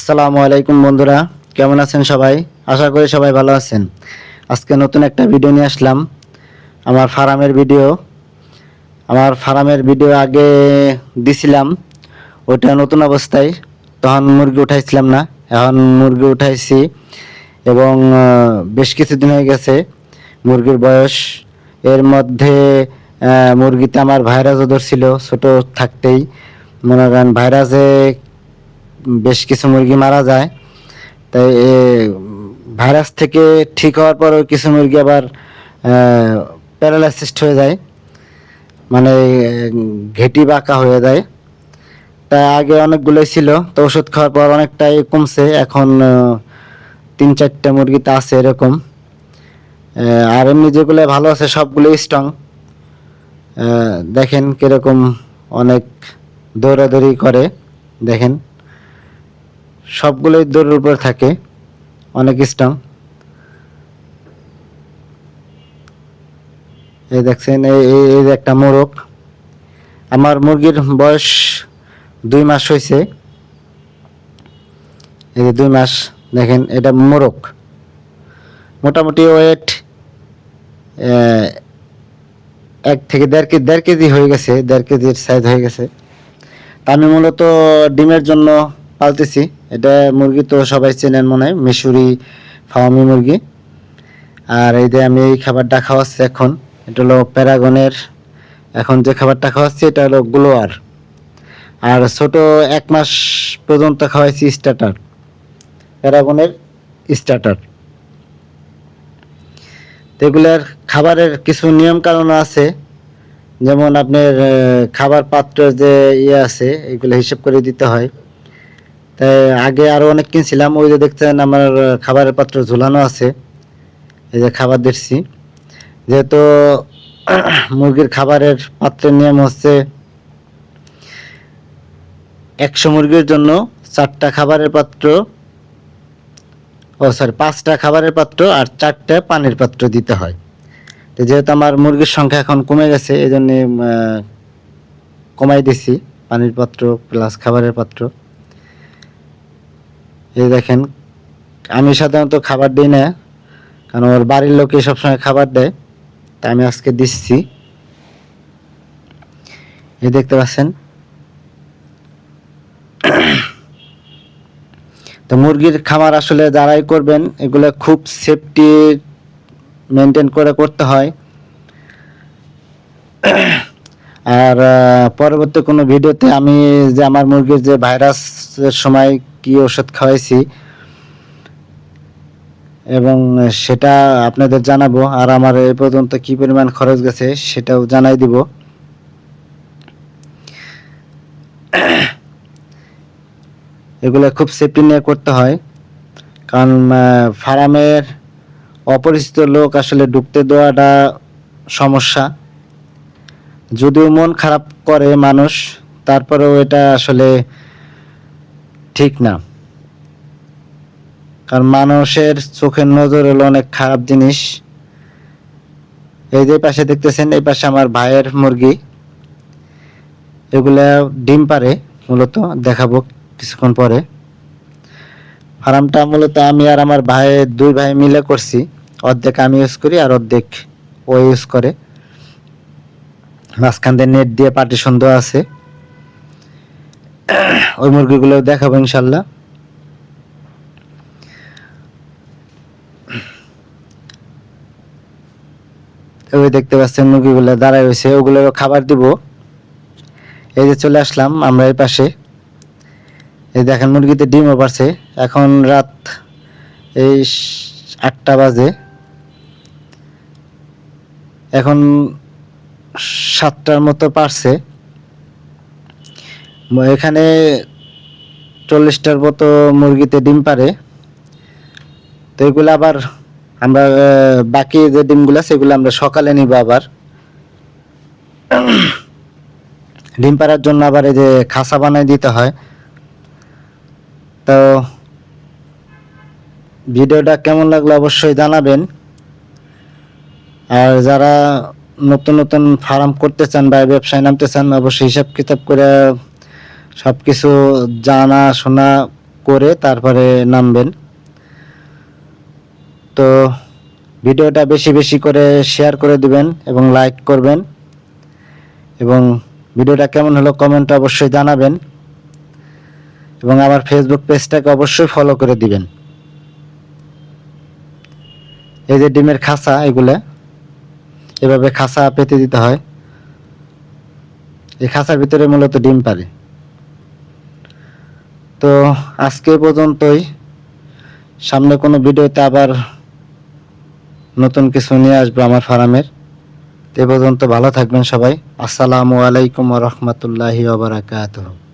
আসসালামু আলাইকুম বন্ধুরা, কেমন আছেন সবাই? আশা করি সবাই ভালো আছেন। আজকে নতুন একটা ভিডিও নিয়ে আসলাম। আমার ফার্মের ভিডিও আগে দিছিলাম, ওইটা নতুন অবস্থায়। তখন মুরগি উঠাইছিলাম না, এখন মুরগি উঠাইছি এবং বেশ কিছুদিন হয়ে গেছে মুরগির বয়স। এর মধ্যে মুরগিতে আমার ভাইরাসও ধরছিল ছোট থাকতেই। মনে করেন ভাইরাসে বেশ কিছু মুরগি মারা যায়। তাই ভাইরাস থেকে ঠিক হওয়ার পরেও কিছু মুরগি আবার প্যারালাইসিসড হয়ে যায়, মানে ঘেঁটি বাঁকা হয়ে যায়। তাই আগে অনেকগুলোই ছিল, তো ওষুধ খাওয়ার পর অনেকটাই কমছে। এখন 3-4টা মুরগিতে আছে এরকম। আর এমনি যেগুলো ভালো আছে সবগুলোই স্ট্রং। দেখেন কিরকম অনেক দৌড়াদৌড়ি করে, দেখেন সবগুলোই দৌড়ের উপর থাকে, অনেক স্ট্রং। এই দেখছেন, এই যে একটা মোরগ। আমার মুরগির বয়স 2 মাস হয়েছে। এই যে 2 মাস, দেখেন এটা মোরগ। মোটামুটি ওয়েট 1 থেকে 1.5 কেজি হয়ে গেছে, 1.5 কেজির সাইজ হয়ে গেছে। তা আমি মূলত ডিমের জন্য পালতেছি। এটা মুরগি তো সবাই চেনেন মনে হয়, মিশরি ফার্মি মুরগি। আর এই যে আমি এই খাবারটা খাওয়াচ্ছি এখন, এটা হলো প্যারাগনের। এখন যে খাবারটা খাওয়াচ্ছি এটা হলো গ্লোয়ার। আর ছোট 1 মাস পর্যন্ত খাওয়াইছি স্টার্টার, প্যারাগনের স্টার্টার। এগুলার খাবারের কিছু নিয়ম কানুন আছে, যেমন আপনার খাবার পাত্র যে আছে এগুলো হিসেব করে দিতে হয়। তাই আগে আরো অনেক কিনছিলাম, ওই যে দেখছেন আমার খাবারের পাত্র ঝুলানো আছে। এই যে খাবার দিচ্ছি, যেহেতু মুরগির খাবারের পাত্রের নিয়ম হচ্ছে 100 মুরগির জন্য 4টা খাবারের পাত্র, 5টা খাবারের পাত্র আর 4টা পানির পাত্র দিতে হয়। তো যেহেতু আমার মুরগির সংখ্যা এখন কমে গেছে, এই জন্য কমাই দিছি পানির পাত্র প্লাস খাবারের পাত্র। এই দেখেন, আমি সাধারণত খাবার দিই না, কারণ ওর বাড়ির লোকে সবসময় খাবার দেয়, তা আমি আজকে দিচ্ছি। এই দেখতে পাচ্ছেন। তো মুরগির খামার আসলে যারাই করবেন এগুলো খুব সেফটি মেনটেন করে করতে হয়। আর পরবর্তী কোনো ভিডিওতে আমি যে আমার মুরগির যে ভাইরাসের সময় কি ওষুধ খাওয়াইছি এবং সেটা আপনাদের জানাবো, আর আমার এই পর্যন্ত কি পরিমাণ খরচ গেছে সেটাও জানাই দিব। এগুলো খুব সেফটি নিয়ে করতে হয়, কারণ ফার্মের অপরিচিত লোক আসলে ঢুকতে দেওয়াটা সমস্যা। যদিও মন খারাপ করে মানুষ, তারপরেও এটা আসলে ঠিক না, কারণ মানুষের চোখের নজর হলো অনেক খারাপ জিনিস। এই যে পাশে দেখতেছেন, এই পাশে আমার ভাইয়ের মুরগি, এগুলা ডিম পারে। মূলত দেখাবো কিছুক্ষণ পরে। ফার্মটা মূলত আমি আর আমার ভাই 2 ভাই মিলে করছি, অর্ধেক আমি ইউজ করি আর অর্ধেক ও ইউজ করে। মাঝখান দিয়ে নেট দিয়ে পার্টিশন দেওয়া আছে। ওই মুরগিগুলো দেখাবো ইনশাল্লাহ। ওই দেখতে পাচ্ছেন মুরগিগুলো দাঁড়ায় রয়েছে, ওগুলো খাবার দিব। এই যে চলে আসলাম আমরা এই পাশে। এই দেখেন মুরগিতে ডিমও পারছে। এখন রাত এই 8টা বাজে, এখন 7টার মতো পারছে। এখানে 40টার মতো মুরগিতে ডিম পারে। তো এগুলো আবার আমরা বাকি যে ডিমগুলো সেগুলো আমরা সকালে নিব। আবার ডিম পাড়ার জন্য আবার এই যে খাঁচা বানাই দিতে হয়। তো ভিডিওটা কেমন লাগলো অবশ্যই জানাবেন। আর যারা নতুন নতুন ফার্ম করতে চান বা ব্যবসায় নামতে চান, অবশ্যই হিসাব কিতাব করে সব কিছু জানা শোনা করে তারপরে নামবেন। তো ভিডিওটা বেশি বেশি করে শেয়ার করে দিবেন এবং লাইক করবেন, এবং ভিডিওটা কেমন হলো কমেন্টে অবশ্যই জানাবেন, এবং আমার ফেসবুক পেজটাকে অবশ্যই ফলো করে দিবেন। এই যে ডিমের খাঁচা, এগুলা এভাবে খাঁচা পেতে দিতে হয়। এই খাঁচার ভিতরে মূলত ডিম পারে। তো আজকে এই পর্যন্তই। সামনে কোনো ভিডিওতে আবার নতুন কিছু নিয়ে আসবো আমার ফার্মের। এ পর্যন্ত ভালো থাকবেন সবাই। আসসালামু আলাইকুম ওয়া রাহমাতুল্লাহি ওয়া বারাকাতুহু।